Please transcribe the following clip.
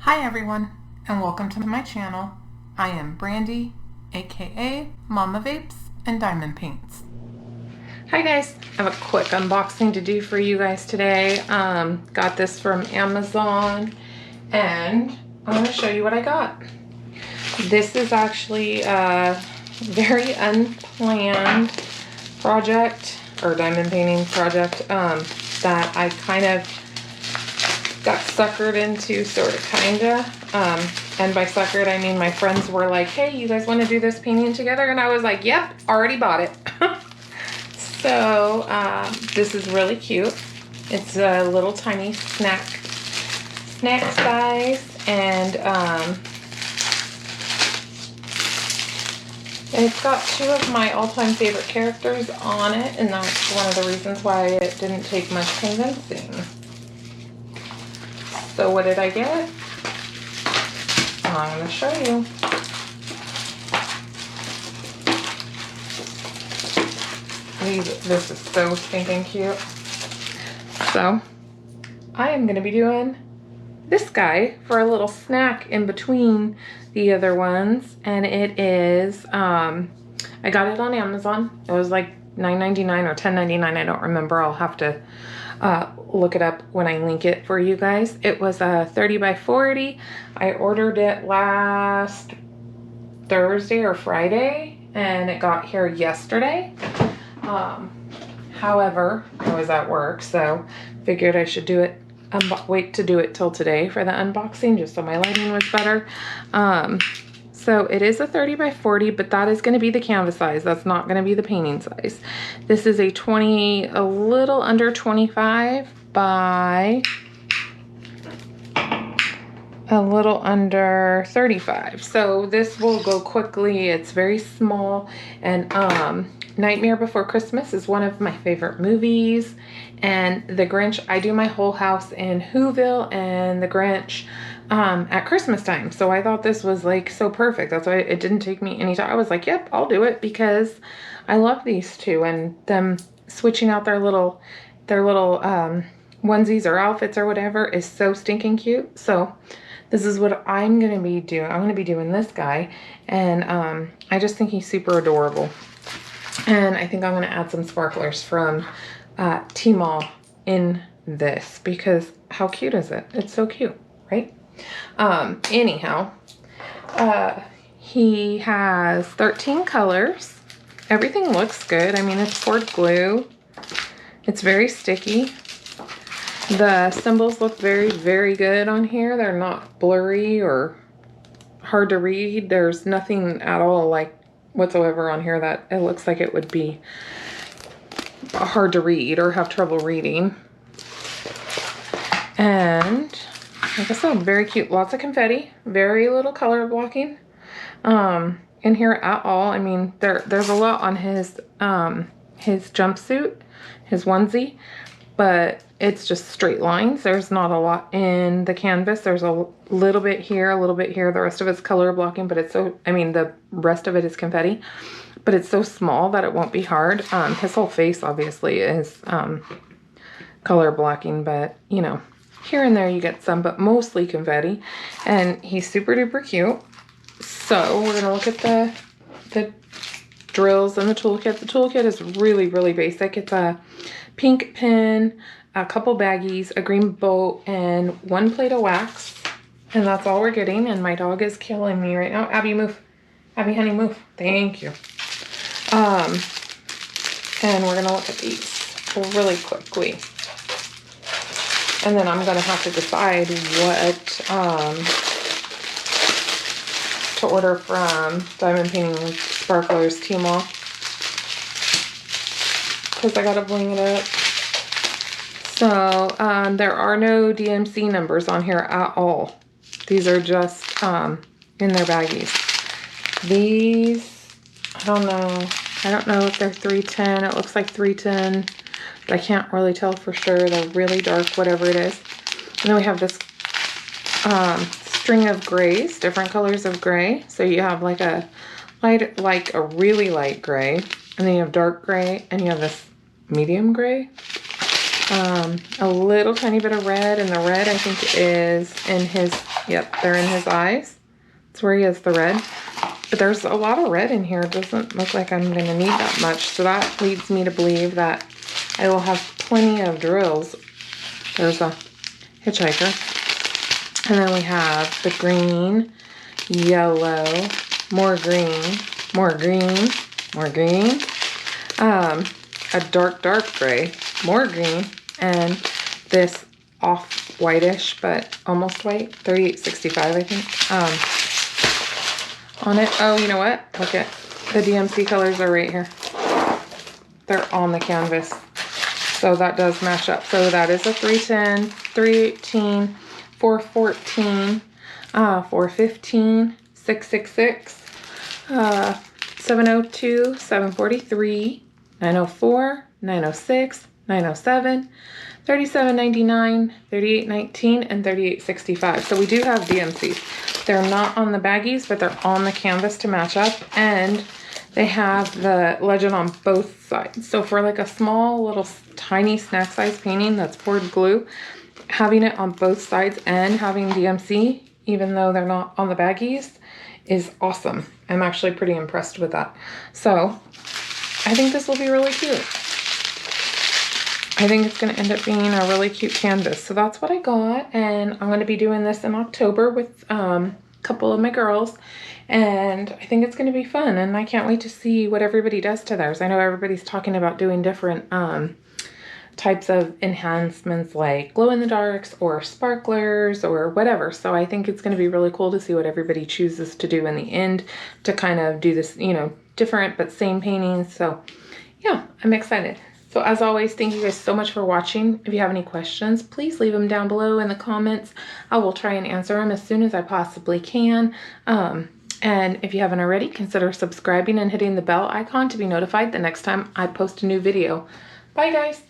Hi everyone, and welcome to my channel. I am Brandy, aka Mama Vapes and Diamond Paints. Hi guys, I have a quick unboxing to do for you guys today. Got this from Amazon, and I'm going to show you what I got. This is actually a very unplanned project, or diamond painting project, that I kind of got suckered into, sort of, kinda. And by suckered, I mean my friends were like, hey, you guys want to do this painting together? And I was like, yep, already bought it. So, this is really cute. It's a little tiny snack size, and it's got two of my all-time favorite characters on it, and that's one of the reasons why it didn't take much convincing. So what did I get? I'm going to show you. This is so stinking cute. So I am going to be doing this guy for a little snack in between the other ones, and it is I got it on Amazon. It was like $9.99 or $10.99. I don't remember. I'll have to look it up when I link it for you guys. It was a 30 by 40. I ordered it last Thursday or Friday, and it got here yesterday. However, I was at work, so figured I should do it, wait to do it till today for the unboxing, just so my lighting was better. So it is a 30 by 40, but that is going to be the canvas size. That's not going to be the painting size. This is a little under 25 by a little under 35. So this will go quickly. It's very small, and Nightmare Before Christmas is one of my favorite movies, and The Grinch, I do my whole house in Whoville and The Grinch at Christmas time. So I thought this was like so perfect. That's why it didn't take me any time. I was like, yep, I'll do it, because I love these two, and them switching out their little onesies or outfits or whatever is so stinking cute. So this is what I'm going to be doing. I'm going to be doing this guy, and I just think he's super adorable. And I think I'm going to add some sparklers from Tmall in this, because how cute is it? It's so cute, right? Anyhow, he has 13 colors. Everything looks good. I mean, it's poured glue. It's very sticky. The symbols look very, very good on here. They're not blurry or hard to read. There's nothing at all like whatsoever on here that it looks like it would be hard to read or have trouble reading. And like I said, very cute. Lots of confetti. Very little color blocking in here at all. I mean, there's a lot on his jumpsuit, his onesie, but it's just straight lines. There's not a lot in the canvas. There's a little bit here, a little bit here. The rest of it's color blocking, but it's so, I mean, the rest of it is confetti, but it's so small that it won't be hard. His whole face obviously is color blocking, but you know, here and there you get some, but mostly confetti. And he's super duper cute. So we're gonna look at the drills and the toolkit. The toolkit is really, really basic. It's a pink pin, a couple baggies, a green boat, and one plate of wax. And that's all we're getting. And my dog is killing me right now. Abby, move. Abby, honey, move. Thank you. And we're gonna look at these really quickly. And then I'm gonna have to decide what to order from Diamond Painting Sparklers Tmall, because I gotta bling it up. So there are no DMC numbers on here at all. These are just in their baggies. These, I don't know if they're 310. It looks like 310, but I can't really tell for sure. They're really dark, whatever it is. And then we have this string of grays, different colors of gray. So you have like a light, like a really light gray, and then you have dark gray, and you have this medium gray. A little tiny bit of red, and the red I think is in his, yep, they're in his eyes. That's where he has the red. But there's a lot of red in here. It doesn't look like I'm going to need that much. So that leads me to believe that I will have plenty of drills. There's a hitchhiker. And then we have the green, yellow, more green, more green, more green. A dark gray, more green, and this off whitish, but almost white, 3865, I think, on it. Oh, you know what? Look at the DMC colors are right here. They're on the canvas. So that does match up. So that is a 310, 318, 414, 415, 666, 702, 743, 904, 906, 907, 3799, 3819, and 3865. So we do have DMCs. They're not on the baggies, but they're on the canvas to match up, and they have the legend on both sides. So for like a small little tiny snack size painting that's poured glue, having it on both sides and having DMC, even though they're not on the baggies, is awesome. I'm actually pretty impressed with that. So I think this will be really cute. I think it's going to end up being a really cute canvas. So that's what I got, and I'm going to be doing this in October with a couple of my girls, and I think it's going to be fun, and I can't wait to see what everybody does to theirs. I know everybody's talking about doing different types of enhancements like glow-in-the-darks or sparklers or whatever, so I think it's going to be really cool to see what everybody chooses to do in the end to kind of do this, you know, different but same paintings. So yeah, I'm excited. So as always, thank you guys so much for watching. If you have any questions, please leave them down below in the comments. I will try and answer them as soon as I possibly can. And if you haven't already, consider subscribing and hitting the bell icon to be notified the next time I post a new video. Bye guys.